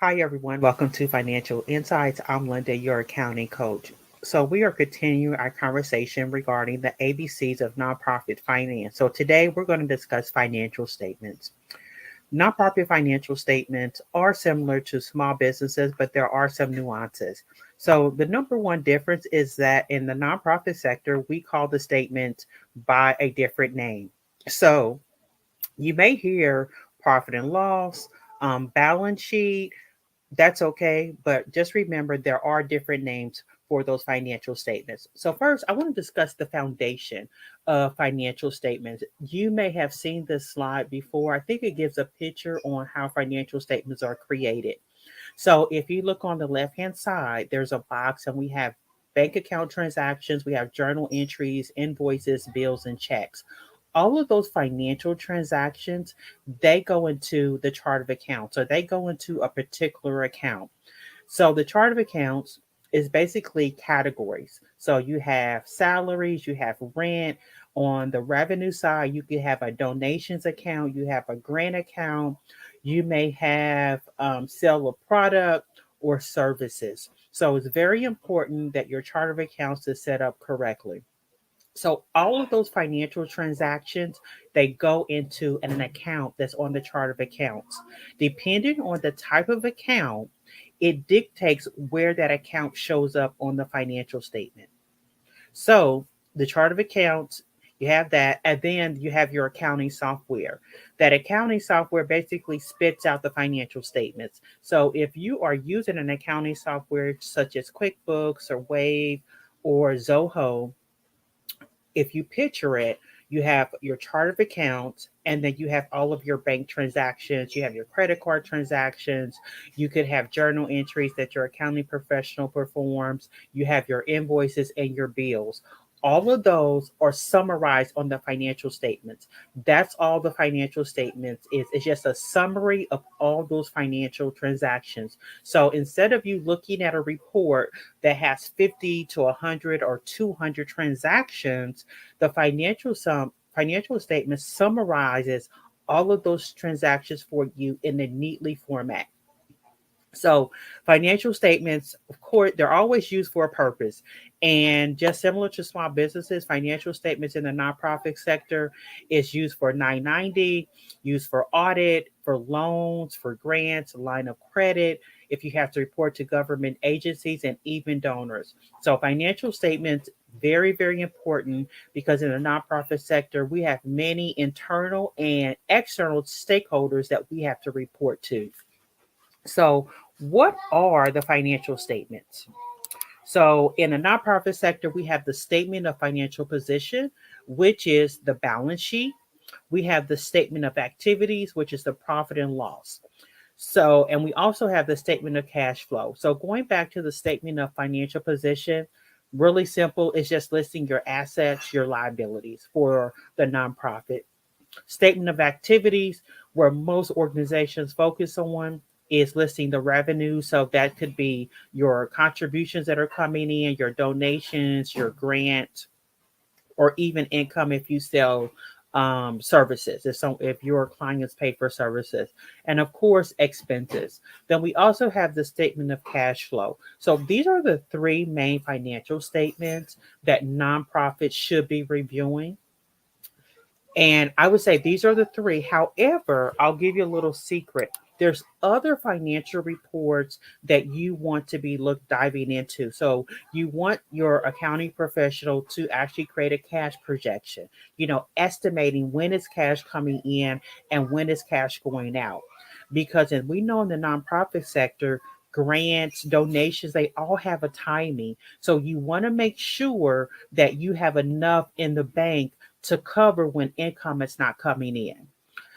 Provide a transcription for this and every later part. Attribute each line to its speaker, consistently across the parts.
Speaker 1: Hi, everyone. Welcome to Financial Insights. I'm Linda, your accounting coach. So, we are continuing our conversation regarding the ABCs of nonprofit finance. So, today we're going to discuss financial statements. Nonprofit financial statements are similar to small businesses, but there are some nuances. So, the number one difference is that in the nonprofit sector, we call the statements by a different name. So, you may hear profit and loss, balance sheet, that's okay, but just remember there are different names for those financial statements. So, first, I want to discuss the foundation of financial statements. You may have seen this slide before. I think it gives a picture on how financial statements are created. So, if you look on the left hand side, there's a box, and we have bank account transactions, we have journal entries, invoices, bills, and checks. All of those financial transactions, they go into the chart of accounts, or they go into a particular account. So the chart of accounts is basically categories. So you have salaries, you have rent. On the revenue side, you could have a donations account, you have a grant account, you may have sale of product or services. So it's very important that your chart of accounts is set up correctly. So all of those financial transactions, they go into an account that's on the chart of accounts. Depending on the type of account, it dictates where that account shows up on the financial statement. So the chart of accounts, you have that, and then you have your accounting software. That accounting software basically spits out the financial statements. So if you are using an accounting software such as QuickBooks or Wave or Zoho, if you picture it, you have your chart of accounts, and then you have all of your bank transactions, you have your credit card transactions, you could have journal entries that your accounting professional performs, you have your invoices and your bills. All of those are summarized on the financial statements. That's all the financial statements is. It's just a summary of all those financial transactions. So instead of you looking at a report that has 50 to 100 or 200 transactions, the financial statement summarizes all of those transactions for you in a neatly format. So, financial statements, of course, they're always used for a purpose. And just similar to small businesses, financial statements in the nonprofit sector is used for 990, used for audit, for loans, for grants, line of credit, if you have to report to government agencies and even donors. So, financial statements very, very important because in the nonprofit sector, we have many internal and external stakeholders that we have to report to. So, what are the financial statements? So, in the nonprofit sector, we have the statement of financial position, which is the balance sheet. We have the statement of activities, which is the profit and loss. So, and we also have the statement of cash flow. So, going back to the statement of financial position, really simple, it's just listing your assets, your liabilities for the nonprofit. Statement of activities, where most organizations focus on, is listing the revenue. So that could be your contributions that are coming in, your donations, your grant, or even income if you sell services, if your clients pay for services, and of course expenses. Then we also have the statement of cash flow. So these are the three main financial statements that nonprofits should be reviewing, and I would say these are the three. However, I'll give you a little secret. There's other financial reports that you want to be diving into. So you want your accounting professional to actually create a cash projection, estimating when is cash coming in and when is cash going out. Because as we know in the nonprofit sector, grants, donations, they all have a timing. So you want to make sure that you have enough in the bank to cover when income is not coming in.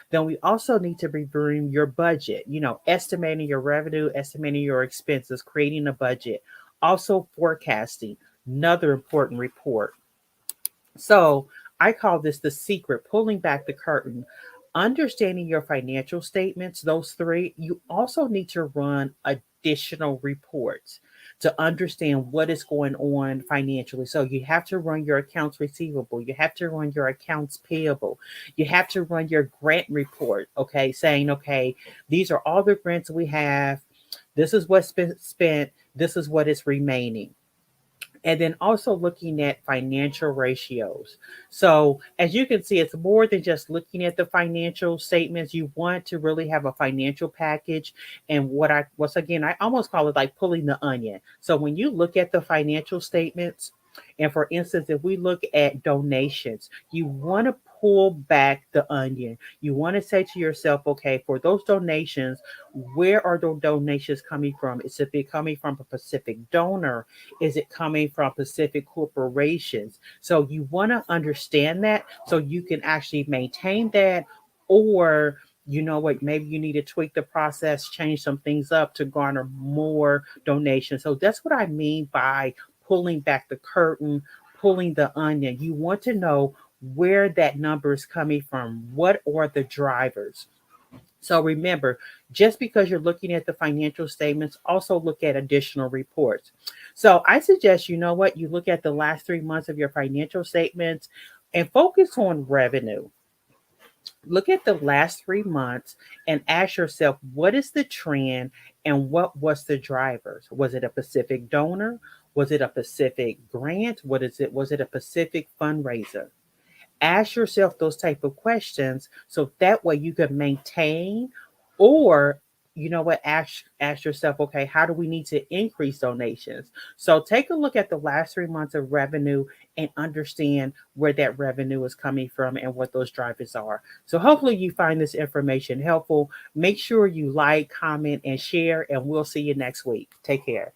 Speaker 1: Then we also need to be reviewing your budget, estimating your revenue, estimating your expenses, creating a budget, also forecasting, another important report. So I call this the secret, pulling back the curtain. Understanding your financial statements, those three, you also need to run additional reports to understand what is going on financially. So you have to run your accounts receivable, you have to run your accounts payable, you have to run your grant report, okay, saying, okay, these are all the grants we have. This is what's been spent. This is what is remaining. And then also looking at financial ratios. So, as you can see, it's more than just looking at the financial statements. You want to really have a financial package. And once again, I almost call it like pulling the onion. So, when you look at the financial statements, and for instance, if we look at donations, you want to pull back the onion. You want to say to yourself, okay, for those donations, where are those donations coming from? Is it coming from a specific donor? Is it coming from specific corporations? So you want to understand that so you can actually maintain that, or you know what, maybe you need to tweak the process, change some things up to garner more donations. So that's what I mean by pulling back the curtain, pulling the onion. You want to know where that number is coming from. What are the drivers? So remember, just because you're looking at the financial statements, also look at additional reports. So I suggest, you know what, you look at the last 3 months of your financial statements and focus on revenue. Look at the last 3 months and ask yourself, what is the trend and what was the drivers? Was it a specific donor? Was it a specific grant? What is it? Was it a specific fundraiser? Ask yourself those type of questions so that way you can maintain, or you know what, ask yourself, okay, how do we need to increase donations? So take a look at the last 3 months of revenue and understand where that revenue is coming from and what those drivers are. So hopefully you find this information helpful. Make sure you like, comment, and share, and we'll see you next week. Take care.